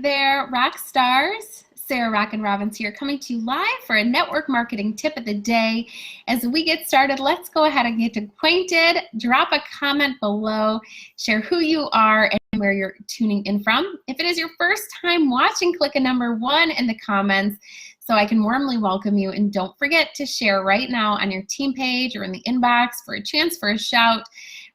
there, rock stars. Sarah Rockin' Robbins here, coming to you live for a network marketing tip of the day. As we get started, let's go ahead and get acquainted. Drop a comment below, share who you are and where you're tuning in from. If it is your first time watching, click a number 1 in the comments so I can warmly welcome you. And don't forget to share right now on your team page or in the inbox for a chance for a shout.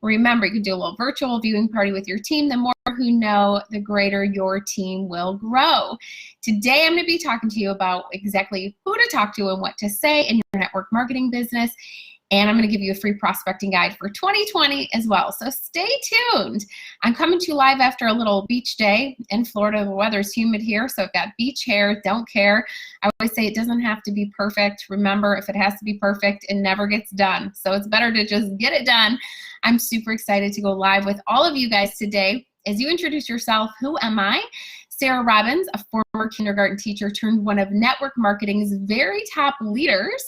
Remember, you can do a little virtual viewing party with your team. The more who know, the greater your team will grow. Today, I'm going to be talking to you about exactly who to talk to and what to say in your network marketing business. And I'm going to give you a free prospecting guide for 2020 as well. So stay tuned. I'm coming to you live after a little beach day in Florida. The weather's humid here, so I've got beach hair, don't care. I always say it doesn't have to be perfect. Remember, if it has to be perfect, it never gets done. So it's better to just get it done. I'm super excited to go live with all of you guys today. As you introduce yourself, who am I? Sarah Robbins, a former kindergarten teacher turned one of network marketing's very top leaders.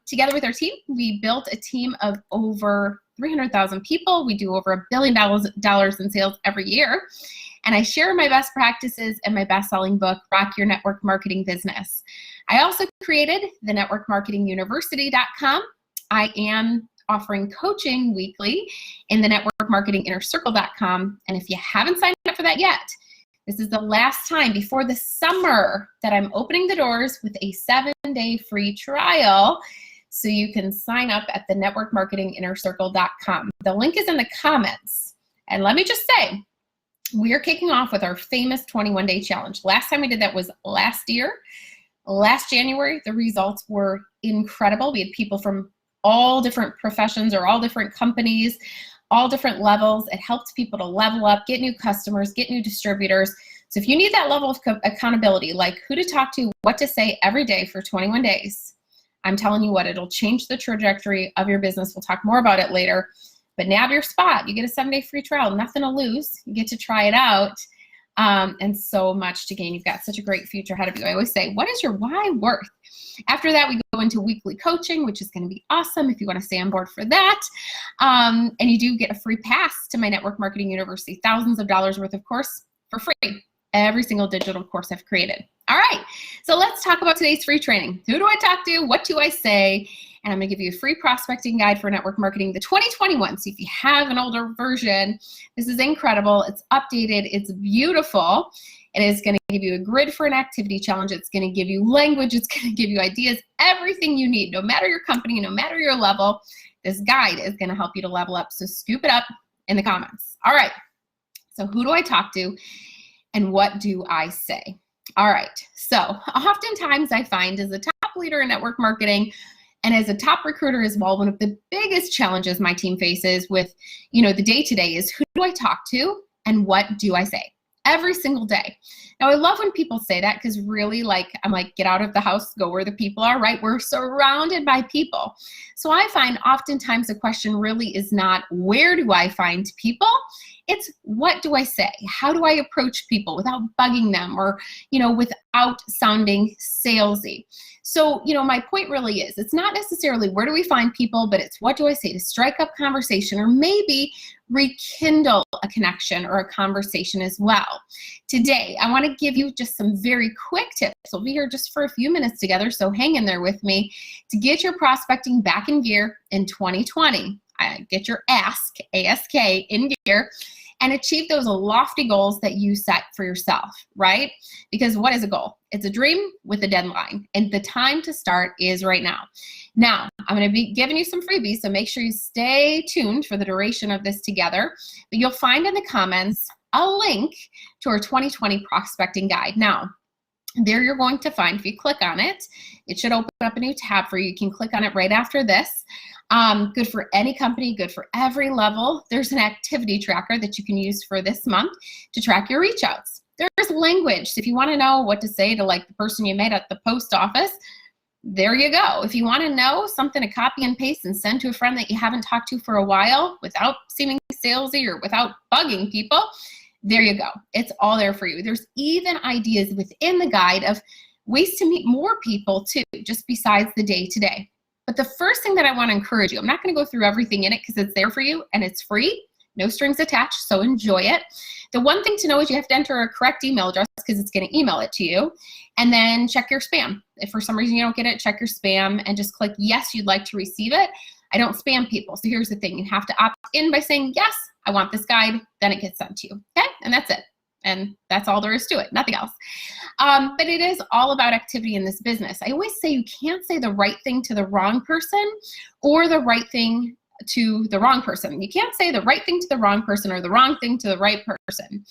Together with our team, we built a team of over 300,000 people. We do over $1 billion in sales every year. And I share my best practices in my best-selling book, Rock Your Network Marketing Business. I also created the networkmarketinguniversity.com. I am offering coaching weekly in the networkmarketinginnercircle.com. And if you haven't signed up for that yet, this is the last time before the summer that I'm opening the doors with a 7-day free trial. So you can sign up at the networkmarketinginnercircle.com. The link is in the comments. And let me just say, we are kicking off with our famous 21-day challenge. Last time we did that was last year. Last January, the results were incredible. We had people from all different professions or all different companies, all different levels. It helps people to level up, get new customers, get new distributors. So if you need that level of accountability, like who to talk to, what to say every day for 21 days, I'm telling you what, it'll change the trajectory of your business. We'll talk more about it later. But nab your spot. You get a 7-day free trial, nothing to lose. You get to try it out. And so much to gain. You've got such a great future ahead of you. I always say, what is your why worth? After that, we go into weekly coaching, which is going to be awesome if you want to stay on board for that. And you do get a free pass to my Network Marketing University, thousands of dollars worth of course for free. Every single digital course I've created. All right, so let's talk about today's free training. Who do I talk to? What do I say? And I'm going to give you a free prospecting guide for network marketing, the 2021. So if you have an older version, this is incredible. It's updated. It's beautiful. It is going to give you a grid for an activity challenge. It's going to give you language. It's going to give you ideas, everything you need, no matter your company, no matter your level. This guide is going to help you to level up. So scoop it up in the comments. All right, so who do I talk to and what do I say? All right, so oftentimes I find as a top leader in network marketing and as a top recruiter as well, one of the biggest challenges my team faces with, the day-to-day is who do I talk to and what do I say? Every single day. Now, I love when people say that because really, I'm like, get out of the house, go where the people are, right? We're surrounded by people. So I find oftentimes the question really is not where do I find people? It's what do I say? How do I approach people without bugging them or, without sounding salesy? So, my point really is it's not necessarily where do we find people, but it's what do I say to strike up conversation or maybe rekindle a connection or a conversation as well. Today, I want to give you just some very quick tips. We'll be here just for a few minutes together, so hang in there with me to get your prospecting back in gear in 2020. Get your ASK in gear and achieve those lofty goals that you set for yourself, right? Because what is a goal? It's a dream with a deadline, and the time to start is right now. Now, I'm going to be giving you some freebies, so make sure you stay tuned for the duration of this together. But you'll find in the comments a link to our 2020 prospecting guide. Now, there you're going to find, if you click on it, it should open up a new tab for you. You can click on it right after this. Good for any company, good for every level. There's an activity tracker that you can use for this month to track your reach outs. There's language. So if you want to know what to say to the person you met at the post office, there you go. If you want to know something to copy and paste and send to a friend that you haven't talked to for a while without seeming salesy or without bugging people, there you go. It's all there for you. There's even ideas within the guide of ways to meet more people too, just besides the day-to-day. But the first thing that I want to encourage you, I'm not going to go through everything in it because it's there for you and it's free. no strings attached, so enjoy it. The one thing to know is you have to enter a correct email address because it's going to email it to you, and then check your spam. If for some reason you don't get it, check your spam and just click yes, you'd like to receive it. I don't spam people. So here's the thing. You have to opt in by saying, yes, I want this guide. Then it gets sent to you. Okay. And that's it. And that's all there is to it. Nothing else. But it is all about activity in this business. I always say you can't say the right thing to the wrong person or the right thing to the wrong person. You can't say the right thing to the wrong person or the wrong thing to the right person.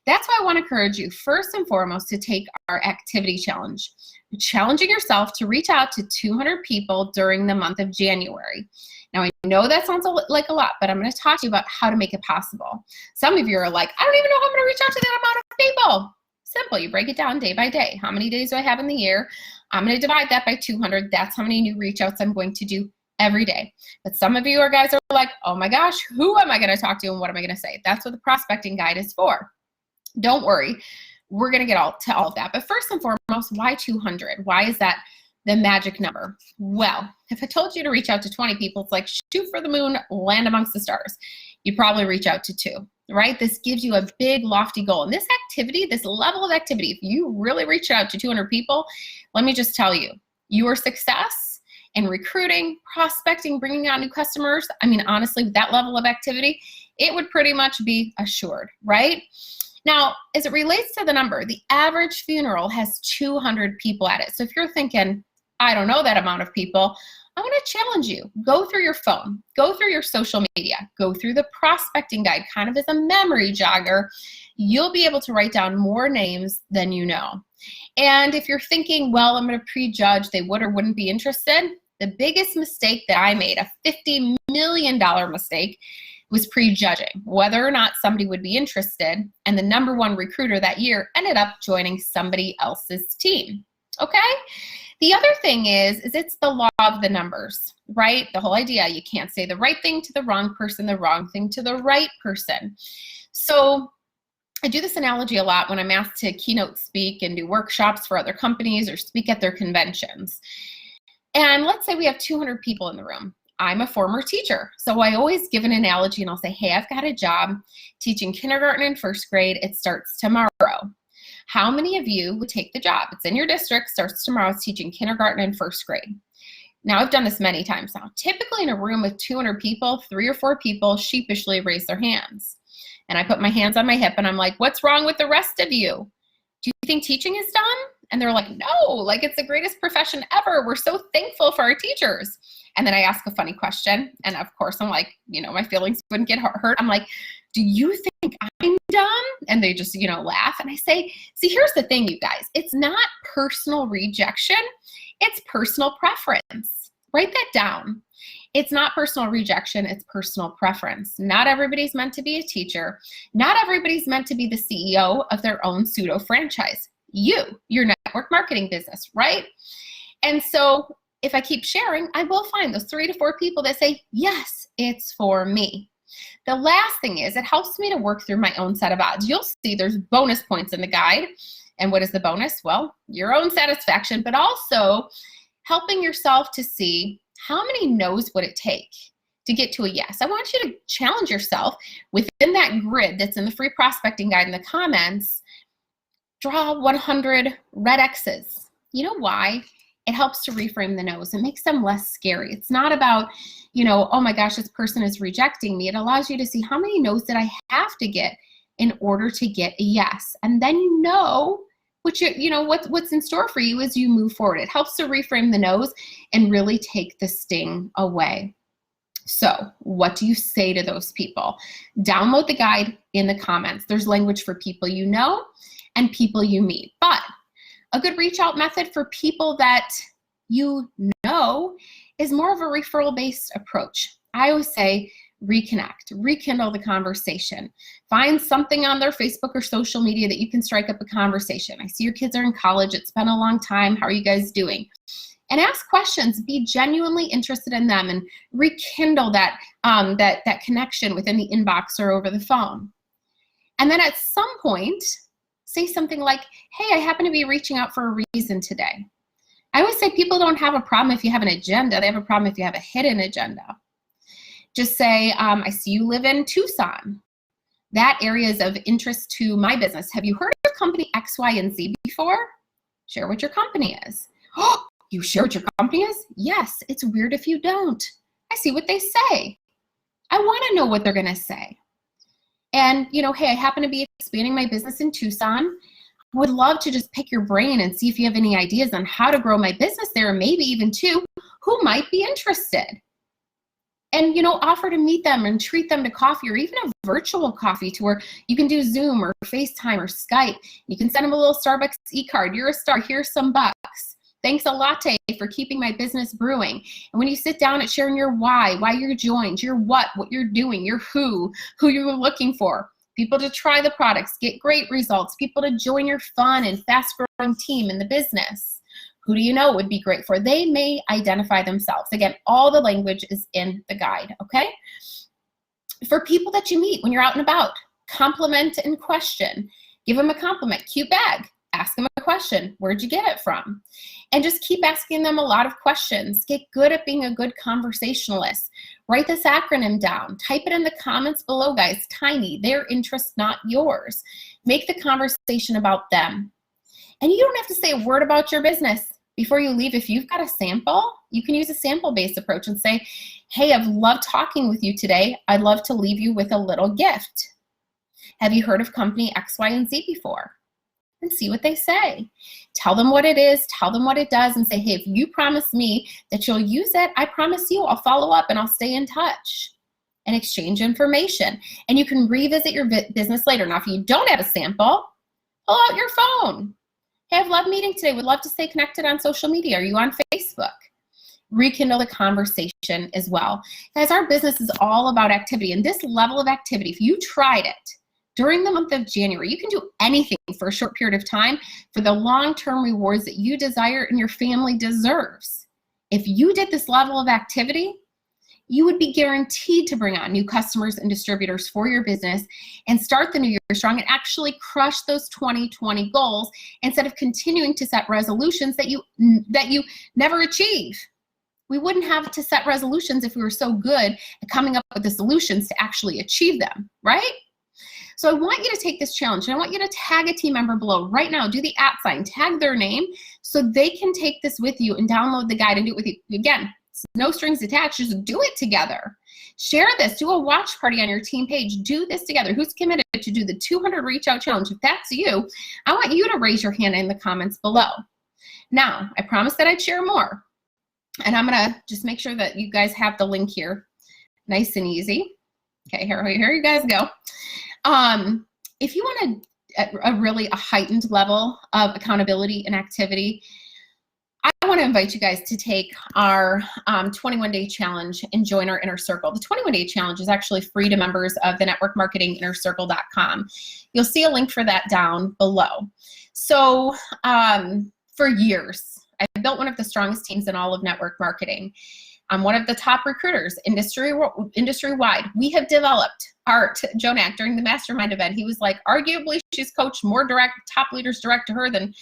That's why I want to encourage you, first and foremost, to take our activity challenge. You're challenging yourself to reach out to 200 people during the month of January. Now, I know that sounds like a lot, but I'm going to talk to you about how to make it possible. Some of you are like, I don't even know how I'm going to reach out to that amount of people. Simple. You break it down day by day. How many days do I have in the year? I'm going to divide that by 200. That's how many new reach outs I'm going to do every day. But some of you guys are like, oh my gosh, who am I going to talk to and what am I going to say? That's what the prospecting guide is for. Don't worry. We're going to get to all of that. But first and foremost, why 200? Why is that the magic number? Well, if I told you to reach out to 20 people, it's like shoot for the moon, land amongst the stars. You probably reach out to 2, right? This gives you a big lofty goal. And this activity, this level of activity, if you really reach out to 200 people, let me just tell you, your success in recruiting, prospecting, bringing on new customers, I mean, honestly, with that level of activity, it would pretty much be assured, right? Now, as it relates to the number, the average funeral has 200 people at it. So if you're thinking, I don't know that amount of people, I want to challenge you. Go through your phone, go through your social media, go through the prospecting guide, kind of as a memory jogger. You'll be able to write down more names than you know. And if you're thinking, well, I'm going to prejudge they would or wouldn't be interested, the biggest mistake that I made, a $50 million mistake, was prejudging whether or not somebody would be interested, and the #1 recruiter that year ended up joining somebody else's team. Okay? The other thing is it's the law of the numbers, right? The whole idea, you can't say the right thing to the wrong person, the wrong thing to the right person. So I do this analogy a lot when I'm asked to keynote speak and do workshops for other companies or speak at their conventions. And let's say we have 200 people in the room. I'm a former teacher, so I always give an analogy and I'll say, hey, I've got a job teaching kindergarten and first grade. It starts tomorrow. How many of you would take the job? It's in your district, starts tomorrow, it's teaching kindergarten and first grade. Now, I've done this many times now. Typically in a room with 200 people, 3 or 4 people sheepishly raise their hands. And I put my hands on my hip and I'm like, what's wrong with the rest of you? Do you think teaching is done? And they're like, no, like it's the greatest profession ever. We're so thankful for our teachers. And then I ask a funny question. And of course, I'm like, my feelings wouldn't get hurt. I'm like, do you think I'm dumb? And they just, laugh. And I say, see, here's the thing, you guys. It's not personal rejection. It's personal preference. Write that down. It's not personal rejection. It's personal preference. Not everybody's meant to be a teacher. Not everybody's meant to be the CEO of their own pseudo franchise. Your network marketing business, right? And so if I keep sharing, I will find those 3 to 4 people that say, yes, it's for me. The last thing is it helps me to work through my own set of odds. You'll see there's bonus points in the guide. And what is the bonus? Well, your own satisfaction, but also helping yourself to see how many no's would it take to get to a yes. I want you to challenge yourself within that grid that's in the free prospecting guide in the comments. Draw 100 red X's. You know why? It helps to reframe the no's. It makes them less scary. It's not about, oh my gosh, this person is rejecting me. It allows you to see how many no's did I have to get in order to get a yes. And then what's in store for you as you move forward. It helps to reframe the no's and really take the sting away. So what do you say to those people? Download the guide in the comments. There's language for people you know and people you meet. But a good reach out method for people that you know is more of a referral-based approach. I always say reconnect, rekindle the conversation. Find something on their Facebook or social media that you can strike up a conversation. I see your kids are in college. It's been a long time. How are you guys doing? And ask questions. Be genuinely interested in them and rekindle that connection within the inbox or over the phone. And then at some point, say something like, hey, I happen to be reaching out for a reason today. I always say people don't have a problem if you have an agenda. They have a problem if you have a hidden agenda. Just say, I see you live in Tucson. That area is of interest to my business. Have you heard of company X, Y, and Z before? Share what your company is. Oh, you share what your company is? Yes, it's weird if you don't. I see what they say. I want to know what they're going to say. And, hey, I happen to be expanding my business in Tucson. Would love to just pick your brain and see if you have any ideas on how to grow my business there, or maybe even two who might be interested. And, offer to meet them and treat them to coffee, or even a virtual coffee to where you can do Zoom or FaceTime or Skype. You can send them a little Starbucks e-card. You're a star. Here's some bucks. Thanks a latte for keeping my business brewing. And when you sit down at sharing your why you joined, your what you're doing, your who you're looking for, people to try the products, get great results, people to join your fun and fast-growing team in the business. Who do you know would be great for? They may identify themselves. Again, all the language is in the guide, okay? For people that you meet when you're out and about, compliment and question. Give them a compliment. Cute bag. Ask them a question. Where'd you get it from? And just keep asking them a lot of questions. Get good at being a good conversationalist. Write this acronym down. Type it in the comments below, guys. Tiny. Their interest, not yours. Make the conversation about them. And you don't have to say a word about your business before you leave. If you've got a sample, you can use a sample-based approach and say, hey, I've loved talking with you today. I'd love to leave you with a little gift. Have you heard of company X, Y, and Z before? And see what they say. Tell them what it is, tell them what it does, and say, hey, if you promise me that you'll use it, I promise you I'll follow up and I'll stay in touch, and exchange information. And you can revisit your business later. Now, if you don't have a sample, pull out your phone. Hey, I've loved meeting today. Would love to stay connected on social media. Are you on Facebook? Rekindle the conversation as well. Guys, our business is all about activity, and this level of activity, if you tried it during the month of January, you can do anything for a short period of time for the long-term rewards that you desire and your family deserves. If you did this level of activity, you would be guaranteed to bring on new customers and distributors for your business and start the new year strong and actually crush those 2020 goals instead of continuing to set resolutions that you never achieve. We wouldn't have to set resolutions if we were so good at coming up with the solutions to actually achieve them, right? So I want you to take this challenge, and I want you to tag a team member below right now. Do the @ sign, tag their name so they can take this with you and download the guide and do it with you. Again, no strings attached, just do it together. Share this, do a watch party on your team page, do this together. Who's committed to do the 200 reach out challenge? If that's you, I want you to raise your hand in the comments below. Now, I promised that I'd share more, and I'm gonna just make sure that you guys have the link here, nice and easy. Okay, here you guys go. If you want a heightened level of accountability and activity, I want to invite you guys to take our 21-day challenge and join our inner circle. The 21-day challenge is actually free to members of the networkmarketinginnercircle.com. You'll see a link for that down below. So for years, I've built one of the strongest teams in all of network marketing. I'm one of the top recruiters industry-wide. We have developed Art Jonak during the mastermind event. He was like, arguably, she's coached more top leaders direct to her than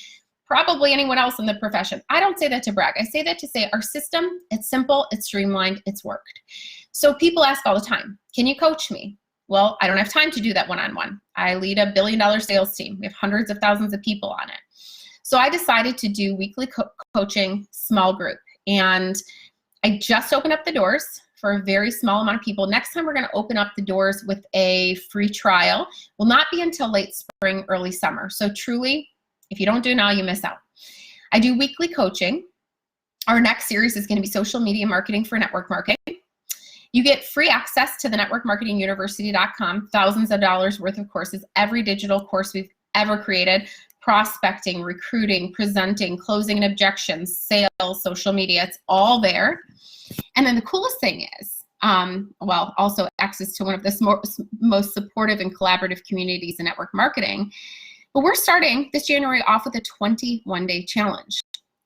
probably anyone else in the profession. I don't say that to brag. I say that to say our system, it's simple, it's streamlined, it's worked. So people ask all the time, can you coach me? Well, I don't have time to do that one-on-one. I lead a billion-dollar sales team. We have hundreds of thousands of people on it. So I decided to do weekly coaching, small group. And I just opened up the doors for a very small amount of people. Next time we're going to open up the doors with a free trial. Will not be until late spring, early summer. So truly, if you don't do it now, you miss out. I do weekly coaching. Our next series is going to be social media marketing for network marketing. You get free access to the networkmarketinguniversity.com, thousands of dollars worth of courses, every digital course we've ever created, prospecting, recruiting, presenting, closing and objections, sales, social media, it's all there. And then the coolest thing is, also access to one of the most supportive and collaborative communities in network marketing. But we're starting this January off with a 21-day challenge.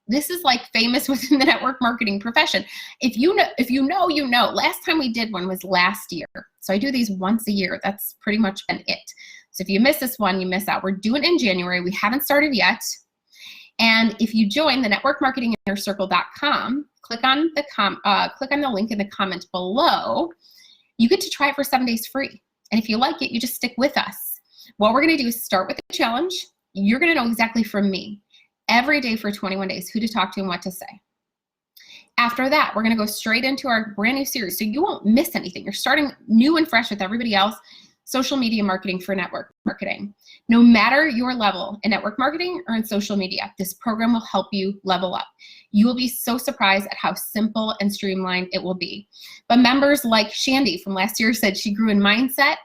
This is like famous within the network marketing profession. If you know, you know. Last time we did one was last year. So I do these once a year. That's pretty much been it. So if you miss this one, you miss out. We're doing it in January. We haven't started yet. And if you join the networkmarketinginnercircle.com, click on the link in the comment below, You get to try it for 7 days free. And if you like it, you just stick with us. What we're going to do is start with the challenge. You're going to know exactly from me every day for 21 days who to talk to and what to say. After that, we're going to go straight into our brand new series. So you won't miss anything. You're starting new and fresh with everybody else. Social media marketing for network marketing. No matter your level in network marketing or in social media, this program will help you level up. You will be so surprised at how simple and streamlined it will be. But members like Shandy from last year said she grew in mindset,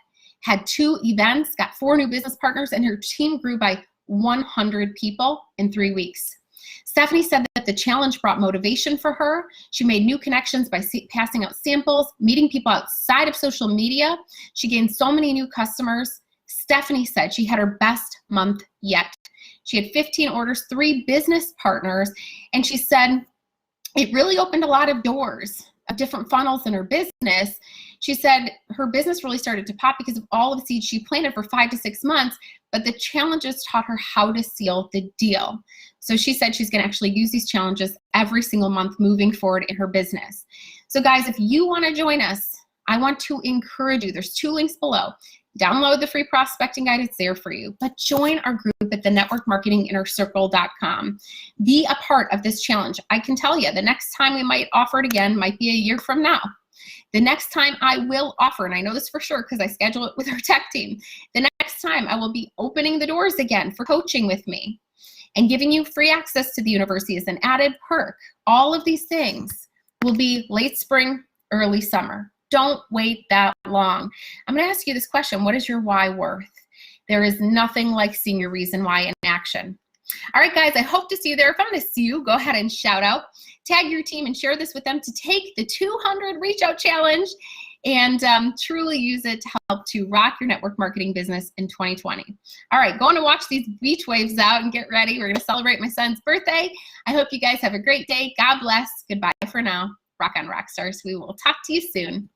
had 2 events, got 4 new business partners, and her team grew by 100 people in 3 weeks. Stephanie said that the challenge brought motivation for her. She made new connections by passing out samples, meeting people outside of social media. She gained so many new customers. Stephanie said she had her best month yet. She had 15 orders, 3 business partners, and she said it really opened a lot of doors of different funnels in her business. She said her business really started to pop because of all of the seeds she planted for 5 to 6 months, but the challenges taught her how to seal the deal. So she said she's gonna actually use these challenges every single month moving forward in her business. So guys, if you wanna join us, I want to encourage you. There's 2 links below. Download the free prospecting guide, it's there for you. But join our group at the networkmarketinginnercircle.com. Be a part of this challenge. I can tell you, the next time we might offer it again might be a year from now. The next time I will offer, and I know this for sure because I schedule it with our tech team, the next time I will be opening the doors again for coaching with me and giving you free access to the university as an added perk. All of these things will be late spring, early summer. Don't wait that long. I'm gonna ask you this question: what is your why worth? There is nothing like seeing your reason why in action. All right, guys, I hope to see you there. If I'm gonna see you, go ahead and shout out, tag your team, and share this with them to take the 200 Reach Out Challenge and truly use it to help to rock your network marketing business in 2020. All right, going to watch these beach waves out and get ready. We're gonna celebrate my son's birthday. I hope you guys have a great day. God bless. Goodbye for now. Rock on, rock stars. We will talk to you soon.